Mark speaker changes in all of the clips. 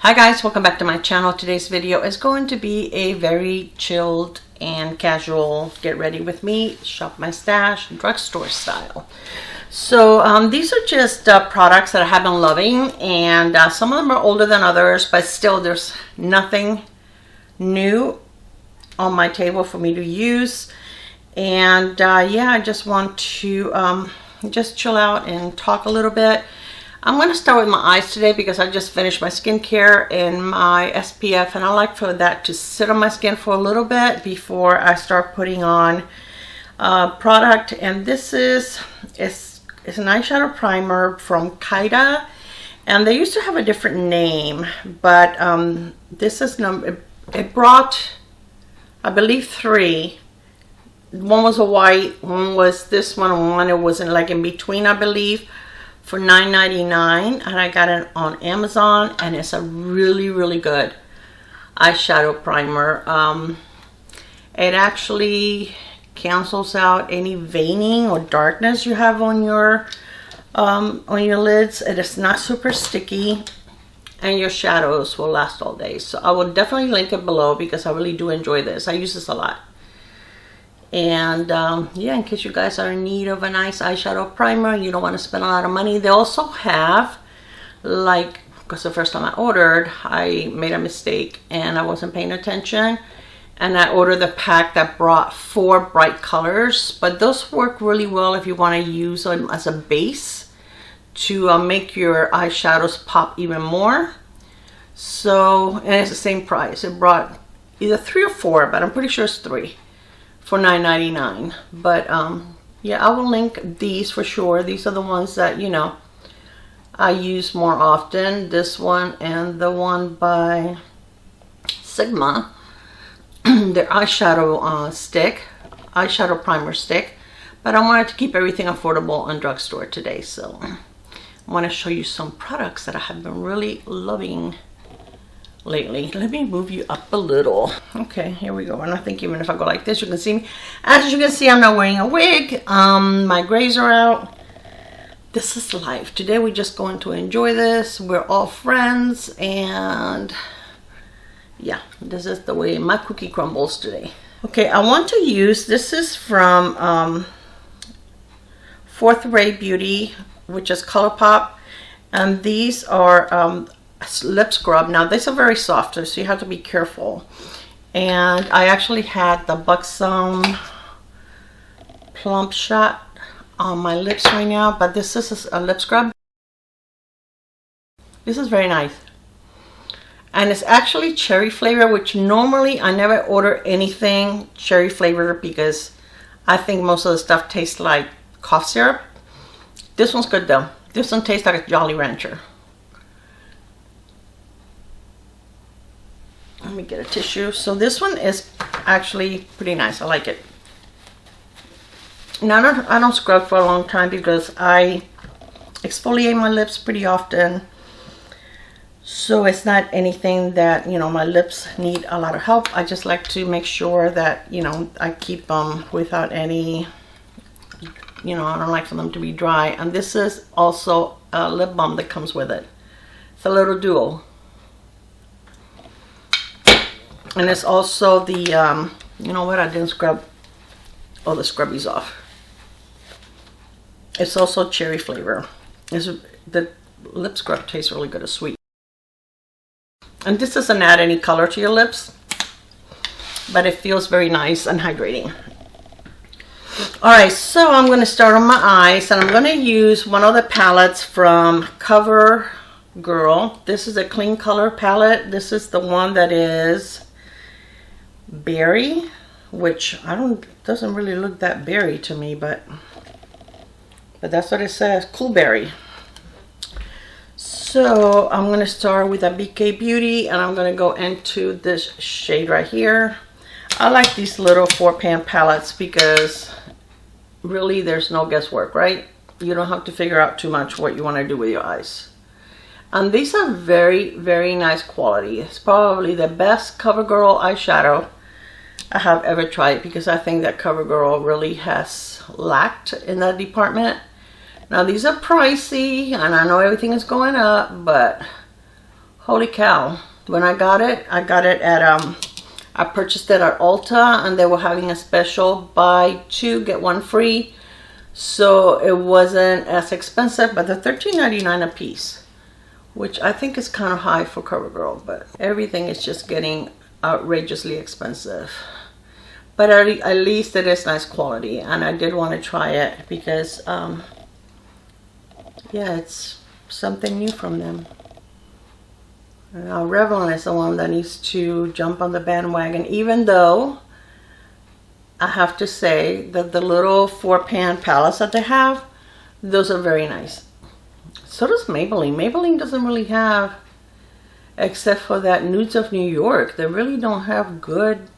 Speaker 1: Hi guys, welcome back to my channel. Today's video is going to be a very chilled and casual get ready with me, shop my stash, drugstore style. So these are just products that I have been loving, and some of them are older than others, but still there's nothing new on my table for me to use. And yeah, I just want to just chill out and talk a little bit. I'm going to start with my eyes today because I just finished my skincare and my SPF, and I like for that to sit on my skin for a little bit before I start putting on product. And this is it's an eyeshadow primer from Kaida, and they used to have a different name, but this is it brought, I believe, three. One was a white, one was this one, and one it was in between, I believe, for $9.99, and I got it on Amazon, and it's a really good eyeshadow primer. It actually cancels out any veining or darkness you have on your lids. It is not super sticky, and your shadows will last all day. So I will definitely link it below because I really do enjoy this. I use this a lot. And yeah, in case you guys are in need of a nice eyeshadow primer, you don't want to spend a lot of money. They also have, because the first time I ordered, I made a mistake and I wasn't paying attention, and I ordered the pack that brought 4 bright colors, but those work really well if you want to use them as a base to make your eyeshadows pop even more. So, and it's the same price. It brought either 3 or 4, but I'm pretty sure it's 3. For $9.99. But yeah, I will link these for sure. These are the ones that, you know, I use more often. This one and the one by Sigma, their eyeshadow eyeshadow primer stick. But I wanted to keep everything affordable on drugstore today, so I want to show you some products that I have been really loving lately. Let me move you up a little. Okay, here we go. And I think even if I go like this, you can see me. As you can see, I'm not wearing a wig. My grays are out. This is life. Today we're just going to enjoy this. We're all friends, and yeah, this is the way my cookie crumbles today. Okay, I want to use, this is from Fourth Ray Beauty, which is ColourPop, and these are lip scrub. Now these are very soft, so you have to be careful. And I actually had the Buxom Plump Shot on my lips right now, but this is a lip scrub. This is very nice, and it's actually cherry flavor, which normally I never order anything cherry flavor because I think most of the stuff tastes like cough syrup. This one's good though. This one tastes like a Jolly Rancher. Let me get a tissue. So this one is actually pretty nice. I like it. Now I don't scrub for a long time because I exfoliate my lips pretty often. So it's not anything that, you know, my lips need a lot of help. I just like to make sure that, you know, I keep them without any, you know, I don't like for them to be dry. And this is also a lip balm that comes with it. It's a little duo. And it's also the, you know what, I didn't scrub all the scrubbies off. It's also cherry flavor. The lip scrub tastes really good, it's sweet. And this doesn't add any color to your lips, but it feels very nice and hydrating. Alright, so I'm going to start on my eyes, and I'm going to use one of the palettes from CoverGirl. This is a clean color palette. This is the one that is berry, which doesn't really look that berry to me, but that's what it says, cool berry. So I'm going to start with a BK Beauty, and I'm going to go into this shade right here. I like these little 4-pan palettes because really there's no guesswork, right? You don't have to figure out too much what you want to do with your eyes. And these are very nice quality. It's probably the best CoverGirl eyeshadow I have ever tried, because I think that CoverGirl really has lacked in that department. Now these are pricey, and I know everything is going up, but Holy cow. When I got it at, I purchased it at Ulta, and they were having a special buy 2 get 1 free. So it wasn't as expensive, but they're $13.99 a piece, which I think is kind of high for CoverGirl, but everything is just getting outrageously expensive. But at least it is nice quality, and I did want to try it because, yeah, it's something new from them. Now, Revlon is the one that needs to jump on the bandwagon, even though I have to say that the little 4-pan palettes that they have, those are very nice. So does Maybelline. Maybelline doesn't really have, except for that Nudes of New York, they really don't have good.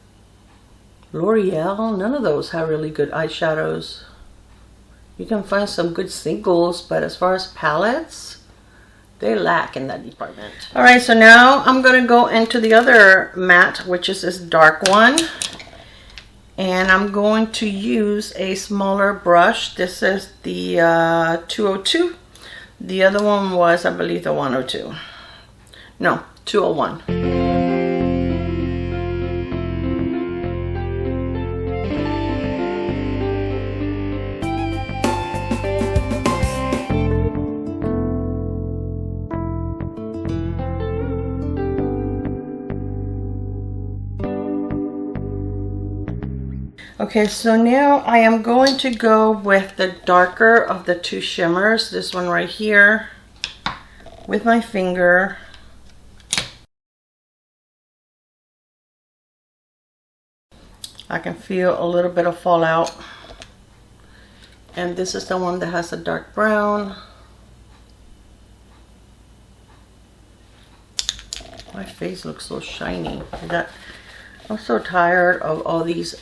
Speaker 1: L'Oreal, none of those have really good eyeshadows. You can find some good singles, but as far as palettes, they lack in that department. All right, so now I'm gonna go into the other matte, which is this dark one. And I'm going to use a smaller brush. This is the 202. The other one was, I believe, the 102. No, 201. Okay, so now I am going to go with the darker of the 2 shimmers, this one right here, with my finger. I can feel a little bit of fallout. And this is the one that has a dark brown. My face looks so shiny. I'm so tired of all these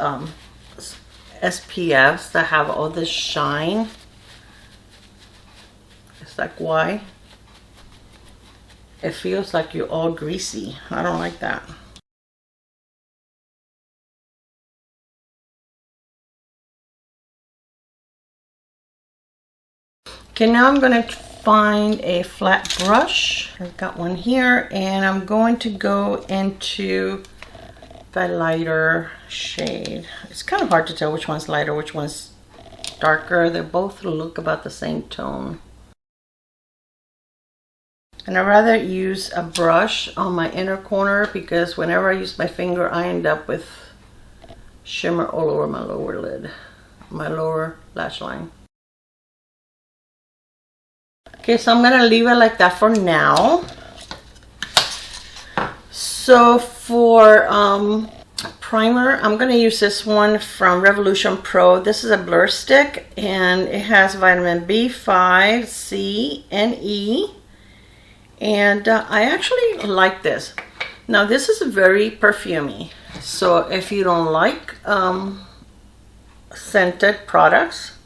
Speaker 1: SPFs that have all this shine. It's like, why? It feels like you're all greasy. I don't like that. Okay, now I'm going to find a flat brush. I've got one here, and I'm going to go into the lighter shade. It's kind of hard to tell which one's lighter, which one's darker. They both look about the same tone. And I'd rather use a brush on my inner corner, because whenever I use my finger, I end up with shimmer all over my lower lid, my lower lash line. Okay, so I'm gonna leave it like that for now. So for primer, I'm going to use this one from Revolution Pro. This is a blur stick, and it has vitamin B5, C, and E. And I actually like this. Now, this is very perfumey. So if you don't like scented products,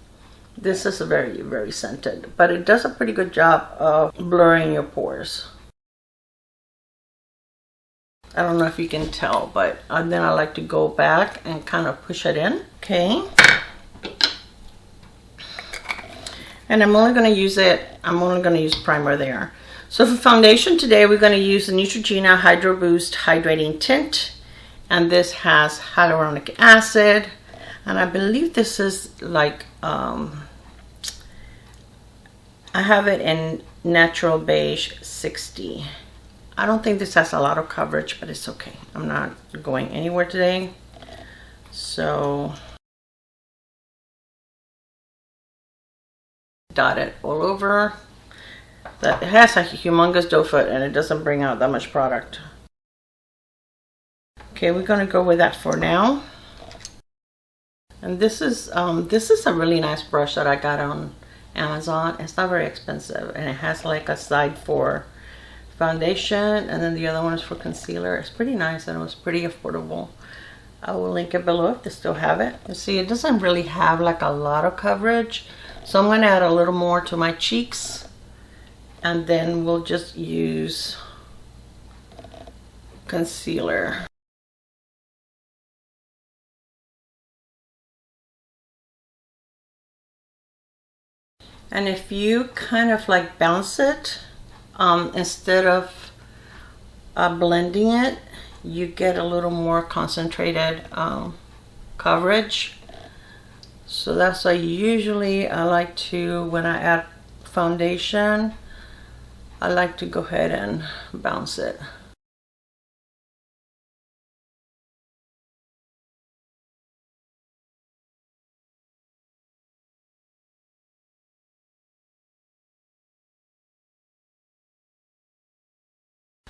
Speaker 1: this is very, very scented. But it does a pretty good job of blurring your pores. I don't know if you can tell, but then I like to go back and kind of push it in. Okay. And I'm only going to use primer there. So for foundation today, we're going to use the Neutrogena Hydro Boost Hydrating Tint. And this has hyaluronic acid. And I believe this is like, I have it in Natural Beige 60. I don't think this has a lot of coverage, but it's okay. I'm not going anywhere today. So, dot it all over. That it has a humongous doe foot, and it doesn't bring out that much product. Okay, we're gonna go with that for now. And this is a really nice brush that I got on Amazon. It's not very expensive, and it has like a side for foundation, and then the other one is for concealer. It's pretty nice, and it was pretty affordable. I will link it below if they still have it. You see, it doesn't really have like a lot of coverage, so I'm going to add a little more to my cheeks, and then we'll just use concealer. And if you kind of like bounce it, instead of blending it, you get a little more concentrated coverage. So that's why usually I like to, when I add foundation, I like to go ahead and bounce it.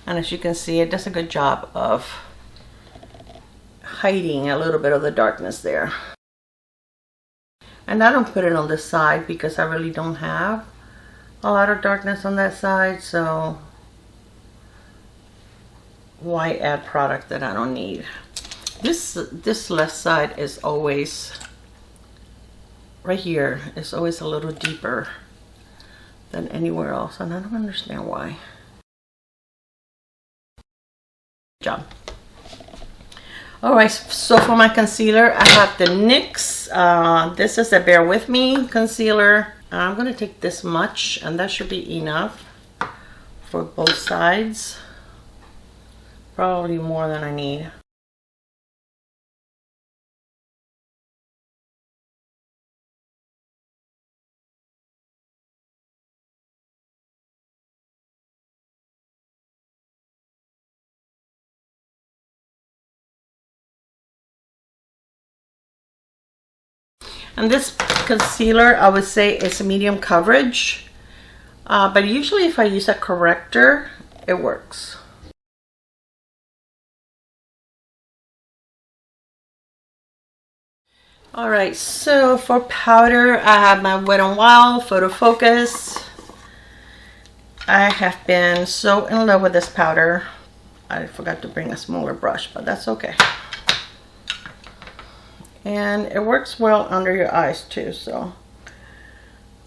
Speaker 1: And as you can see, it does a good job of hiding a little bit of the darkness there. And I don't put it on this side because I really don't have a lot of darkness on that side, so why add product that I don't need? This left side is always, right here, is always a little deeper than anywhere else, and I don't understand why. Good job. Alright, so for my concealer, I have the NYX. This is the Bear With Me concealer. I'm going to take this much, and that should be enough for both sides. Probably more than I need. And this concealer, I would say, is medium coverage, but usually if I use a corrector, it works. Alright, so for powder, I have my Wet n Wild Photo Focus. I have been so in love with this powder. I forgot to bring a smaller brush, but that's okay. And it works well under your eyes too, so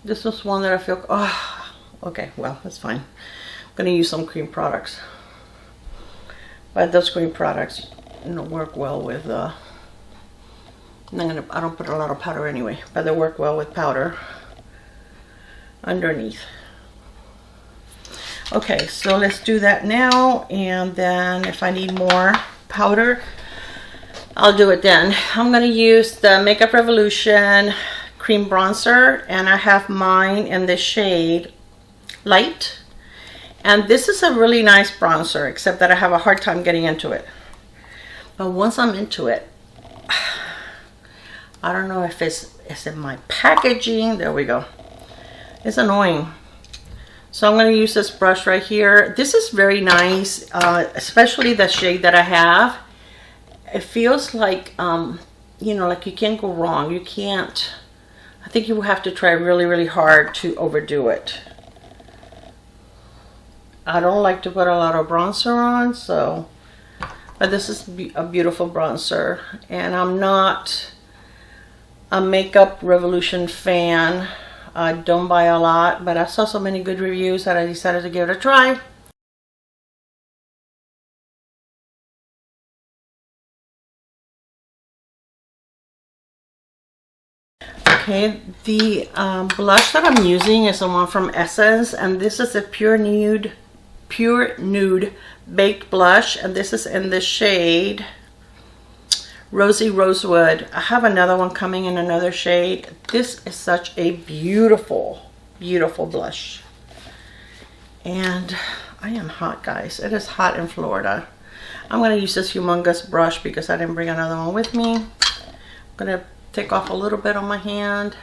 Speaker 1: this was one that I feel, oh, okay, well, that's fine. I'm gonna use some cream products, but those cream products, you know, work well with I don't put a lot of powder anyway, but they work well with powder underneath. Okay, so let's do that now, and then if I need more powder, I'll do it then. I'm going to use the Makeup Revolution cream bronzer, and I have mine in the shade Light. And this is a really nice bronzer, except that I have a hard time getting into it. But once I'm into it, I don't know if it's in my packaging. There we go. It's annoying. So I'm going to use this brush right here. This is very nice, especially the shade that I have. It feels like, you know, like you can't go wrong. You can't, I think you have to try really, really hard to overdo it. I don't like to put a lot of bronzer on, so, but this is a beautiful bronzer. And I'm not a Makeup Revolution fan. I don't buy a lot, but I saw so many good reviews that I decided to give it a try. Okay, the blush that I'm using is the one from Essence, and this is a Pure Nude Baked Blush, and this is in the shade Rosy Rosewood. I have another one coming in another shade. This is such a beautiful, beautiful blush. And I am hot, guys. It is hot in Florida. I'm going to use this humongous brush because I didn't bring another one with me. I'm going to take off a little bit on my hand.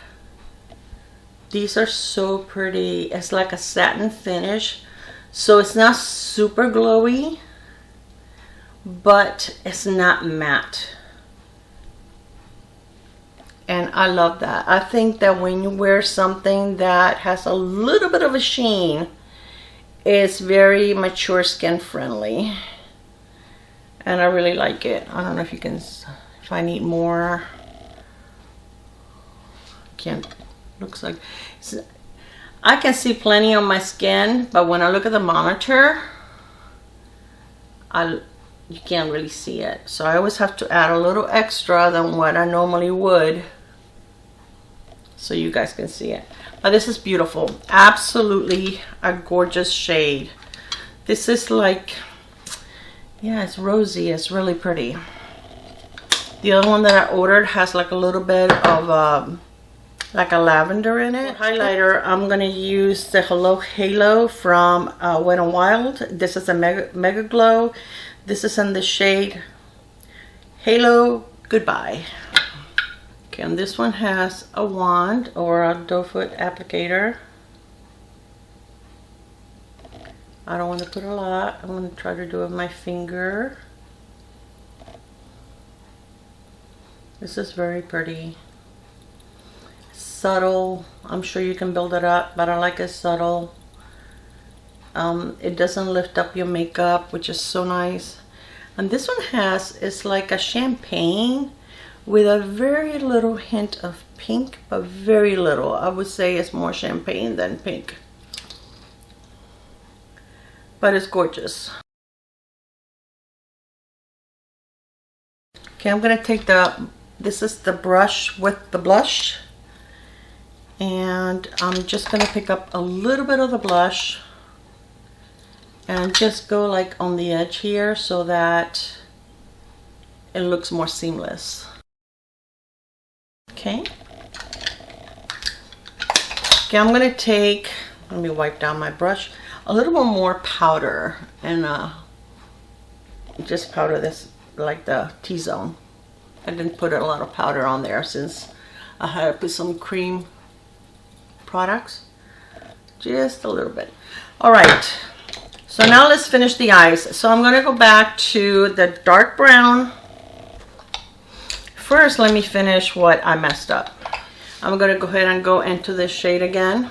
Speaker 1: These are so pretty. It's like a satin finish, so it's not super glowy, but it's not matte, and I love that. I think that when you wear something that has a little bit of a sheen, it's very mature skin friendly, and I really like it. I don't know if you can, if I need more. Can't, looks like I can see plenty on my skin, but when I look at the monitor, you can't really see it, so I always have to add a little extra than what I normally would so you guys can see it. But this is beautiful, absolutely a gorgeous shade. This is like, Yeah, it's rosy. It's really pretty. The other one that I ordered has like a little bit of like a lavender in it. For highlighter, I'm gonna use the Hello Halo from Wet n Wild. This is a Mega Glow. This is in the shade Halo Goodbye. Okay, and this one has a wand or a doe foot applicator. I don't want to put a lot. I'm going to try to do it with my finger. This is very pretty. Subtle. I'm sure you can build it up, but I like it subtle. It doesn't lift up your makeup, which is so nice. And this one it's like a champagne with a very little hint of pink, but very little. I would say it's more champagne than pink. But it's gorgeous. Okay, I'm gonna take this is the brush with the blush. And I'm just gonna pick up a little bit of the blush and just go like on the edge here so that it looks more seamless. Okay. Okay, I'm gonna take, let me wipe down my brush, a little bit more powder and just powder this like the T-zone. I didn't put a lot of powder on there since I had to put some cream products. Just a little bit. All right, so now let's finish the eyes. So I'm gonna go back to the dark brown. First, let me finish what I messed up. I'm gonna go ahead and go into this shade again.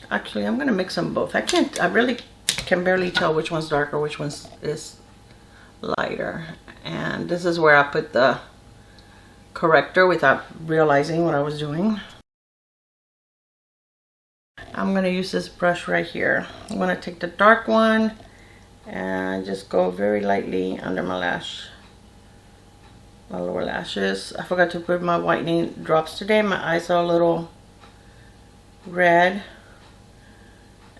Speaker 1: Actually, I'm gonna mix them both. I really can barely tell which one's darker, which one is lighter. And this is where I put the corrector without realizing what I was doing. I'm gonna use this brush right here. I'm gonna take the dark one and just go very lightly under my lower lashes. I forgot to put my whitening drops today. My eyes are a little red.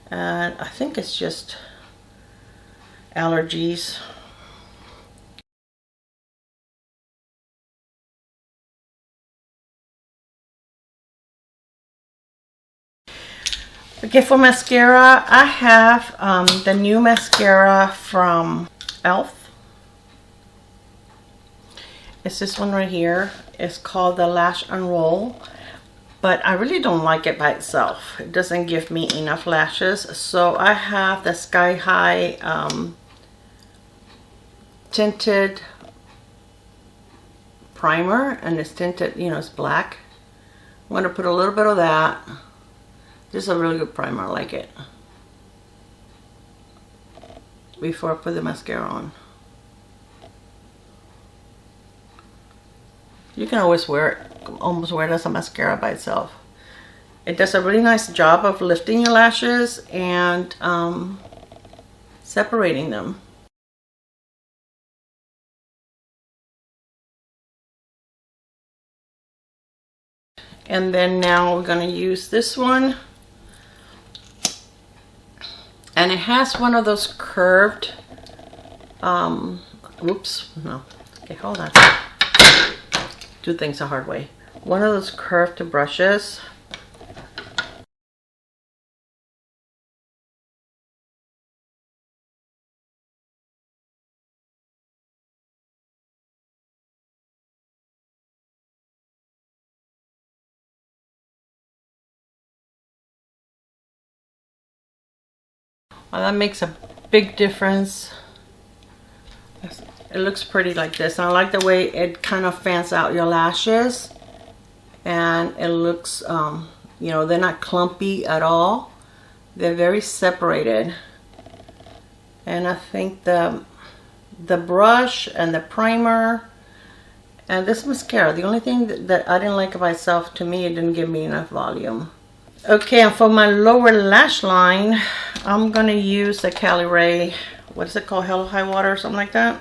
Speaker 1: And I think it's just allergies. Okay, for mascara, I have the new mascara from e.l.f. It's this one right here. It's called the Lash Unroll. But I really don't like it by itself. It doesn't give me enough lashes. So I have the Sky High tinted primer. And it's tinted, you know, it's black. I'm going to put a little bit of that. This is a really good primer. I like it. Before I put the mascara on. You can always wear it, almost wear it as a mascara by itself. It does a really nice job of lifting your lashes and separating them. And then now we're going to use this one. And it has one of those curved, oops, no, okay, hold on. Do things the hard way. One of those curved brushes. Well, that makes a big difference. It looks pretty like this. And I like the way it kind of fans out your lashes. And it looks, you know, they're not clumpy at all. They're very separated. And I think the brush and the primer and this mascara, the only thing that I didn't like by itself, to me, it didn't give me enough volume. Okay, and for my lower lash line, I'm gonna use the Cali Ray, what is it called, Hello High Water or something like that?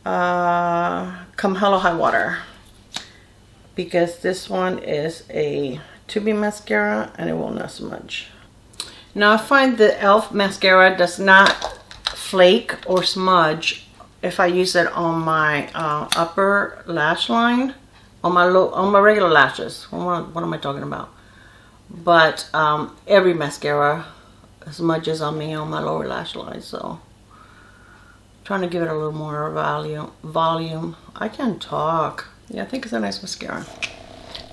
Speaker 1: Come Hello High Water, because this one is a tubing mascara and it will not smudge. Now I find the e.l.f. mascara does not flake or smudge if I use it on my upper lash line, on my regular lashes. What am I talking about? But every mascara smudges on me on my lower lash line, so trying to give it a little more volume. I can talk. Yeah, I think it's a nice mascara.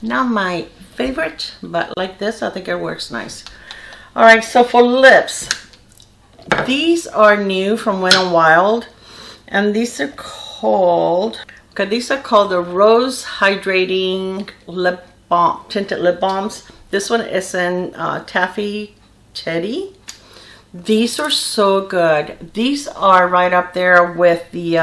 Speaker 1: Not my favorite, but like this, I think it works nice. All right, so for lips, these are new from Wet n Wild, and these are called, okay, these are called the Rose Hydrating Lip Balm, Tinted Lip Balms. This one is in Taffy Teddy. These are so good. These are right up there with the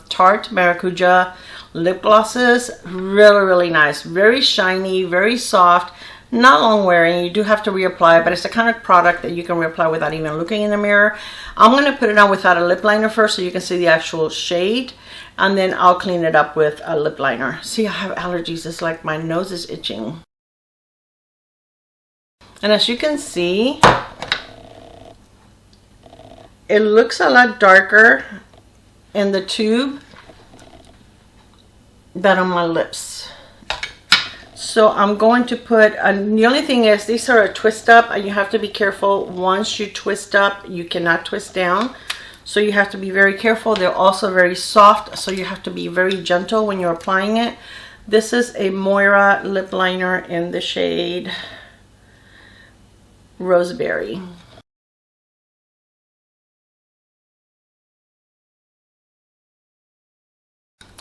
Speaker 1: Tarte Maracuja lip glosses. Really, really nice. Very shiny, very soft. Not long wearing. You do have to reapply, but it's the kind of product that you can reapply without even looking in the mirror. I'm going to put it on without a lip liner first so you can see the actual shade. And then I'll clean it up with a lip liner. See, I have allergies. It's like my nose is itching. And as you can see, it looks a lot darker in the tube than on my lips. So I'm going to put, the only thing is these are a twist up, and you have to be careful. Once you twist up, you cannot twist down. So you have to be very careful. They're also very soft, so you have to be very gentle when you're applying it. This is a Moira lip liner in the shade Roseberry.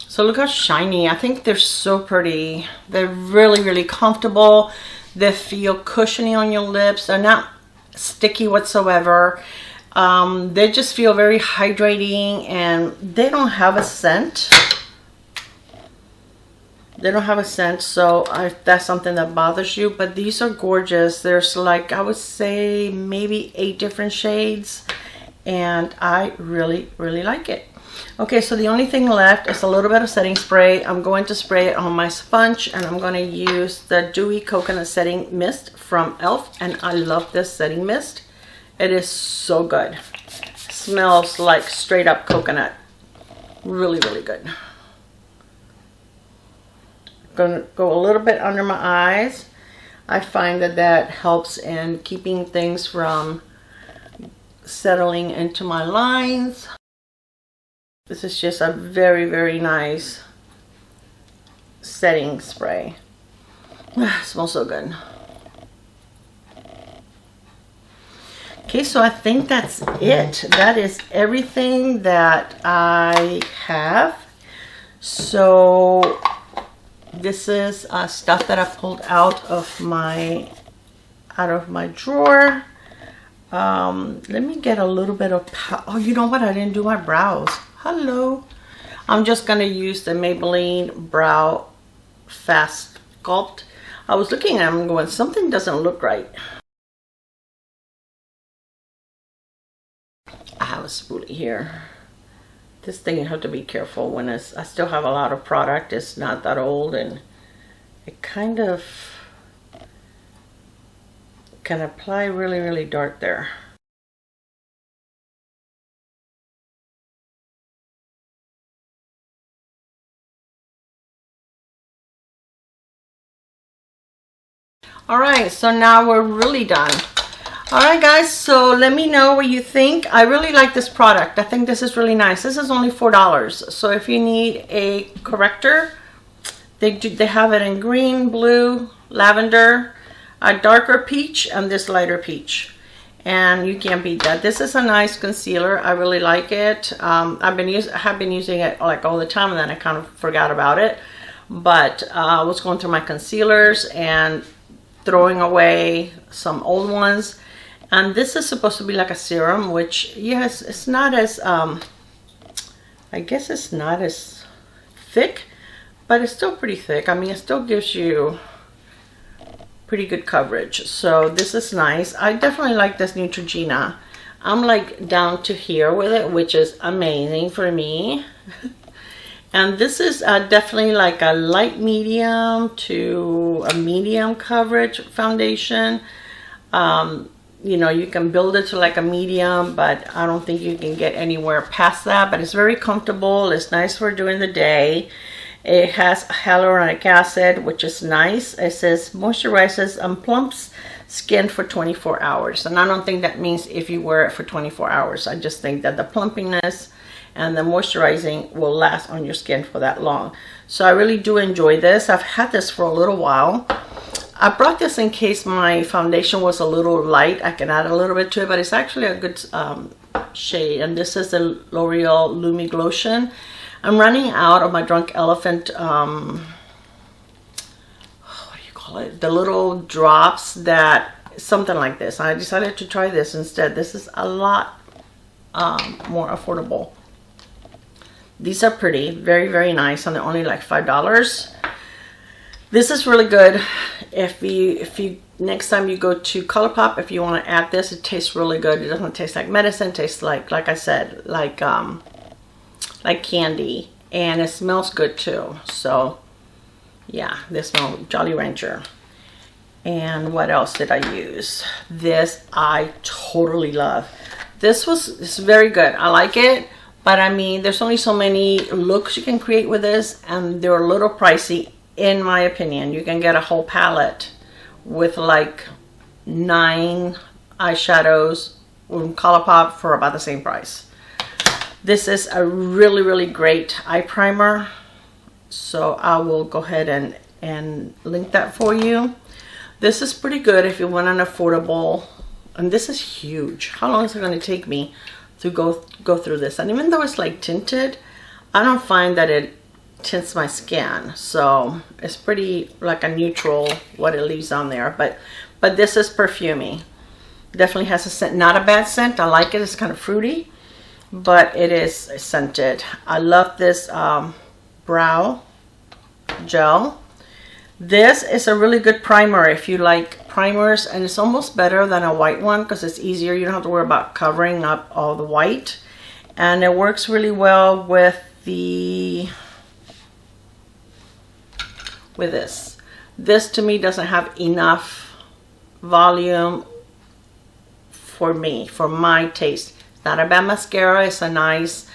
Speaker 1: So look how shiny. I think they're so pretty. They're really, really comfortable. They feel cushiony on your lips. They're not sticky whatsoever. They just feel very hydrating, and they don't have a scent. They don't have a scent, so if that's something that bothers you, but these are gorgeous. There's like, I would say maybe 8 different shades, and I really, really like it. Okay, so the only thing left is a little bit of setting spray. I'm going to spray it on my sponge, and I'm going to use the Dewy Coconut Setting Mist from e.l.f. And I love this setting mist. It is so good. Smells like straight up coconut. Really, really good. I'm going to go a little bit under my eyes. I find that that helps in keeping things from settling into my lines. This is just a very, very nice setting spray. It smells so good. Okay, so I think that's it. That is everything that I have. So this is stuff that I pulled out of my drawer. Let me get a little bit of oh, you know what? I didn't do my brows. Hello. I'm just going to use the Maybelline Brow Fast Sculpt. I was looking at them going, something doesn't look right. I have a spoolie here. This thing you have to be careful when it's, I still have a lot of product. It's not that old, and it kind of can apply really, really dark there. All right, so now we're really done. All right, guys, so let me know what you think. I really like this product. I think this is really nice. This is only $4. So if you need a corrector, they have it in green, blue, lavender, a darker peach, and this lighter peach. And you can't beat that. This is a nice concealer. I really like it. I have been using it like all the time, and then I kind of forgot about it. But I was going through my concealers and throwing away some old ones, and this is supposed to be like a serum, which, yes, it's not as I guess it's not as thick, but it's still pretty thick. I mean, it still gives you pretty good coverage, so this is nice. I definitely like this Neutrogena. I'm like down to here with it, which is amazing for me. And this is definitely like a light medium to a medium coverage foundation. you know, you can build it to like a medium, but I don't think you can get anywhere past that. But it's very comfortable. It's nice for during the day. It has hyaluronic acid, which is nice. It says moisturizes and plumps skin for 24 hours. And I don't think that means if you wear it for 24 hours. I just think that the plumpiness and the moisturizing will last on your skin for that long. So I really do enjoy this. I've had this for a little while. I brought this in case my foundation was a little light. I can add a little bit to it, but it's actually a good shade. And this is the L'Oreal Lumi Glotion. I'm running out of my Drunk Elephant, what do you call it? The little drops that, something like this. I decided to try this instead. This is a lot more affordable. These are pretty, very, very nice, and they're only like $5. This is really good. If you next time you go to ColourPop, if you want to add this, it tastes really good. It doesn't taste like medicine. It tastes like I said, like candy, and it smells good too. So yeah, this smells Jolly Rancher. And what else did I use? This I totally love. It's very good. I like it, but I mean, there's only so many looks you can create with this, and they're a little pricey. In my opinion, you can get a whole palette with like 9 eyeshadows from ColourPop for about the same price. This is a really, really great eye primer. So I will go ahead and link that for you. This is pretty good if you want an affordable, and this is huge. How long is it going to take me to go through this? And even though it's like tinted, I don't find that it tints my skin, so it's pretty like a neutral what it leaves on there. But this is perfumey. Definitely has a scent, not a bad scent. I like it. It's kind of fruity, but it is scented. I love this brow gel. This is a really good primer if you like primers, and it's almost better than a white one because it's easier. You don't have to worry about covering up all the white, and it works really well with this. This to me doesn't have enough volume for me, for my taste. It's not a bad mascara. It's a nice,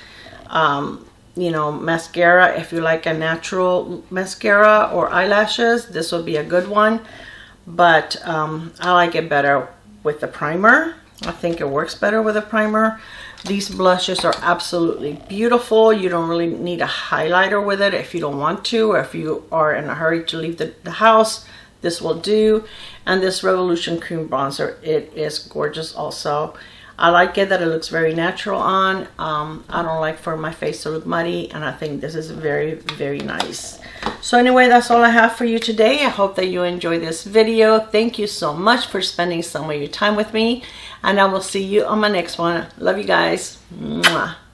Speaker 1: you know, mascara. If you like a natural mascara or eyelashes, this would be a good one. But I like it better with the primer. I think it works better with a primer. These blushes are absolutely beautiful. You don't really need a highlighter with it if you don't want to, or if you are in a hurry to leave the house, this will do. And this Revolution Cream Bronzer, it is gorgeous also. I like it that it looks very natural on. I don't like for my face to look muddy, and I think this is very, very nice. So anyway, that's all I have for you today. I hope that you enjoyed this video. Thank you so much for spending some of your time with me, and I will see you on my next one. Love you guys. Mwah.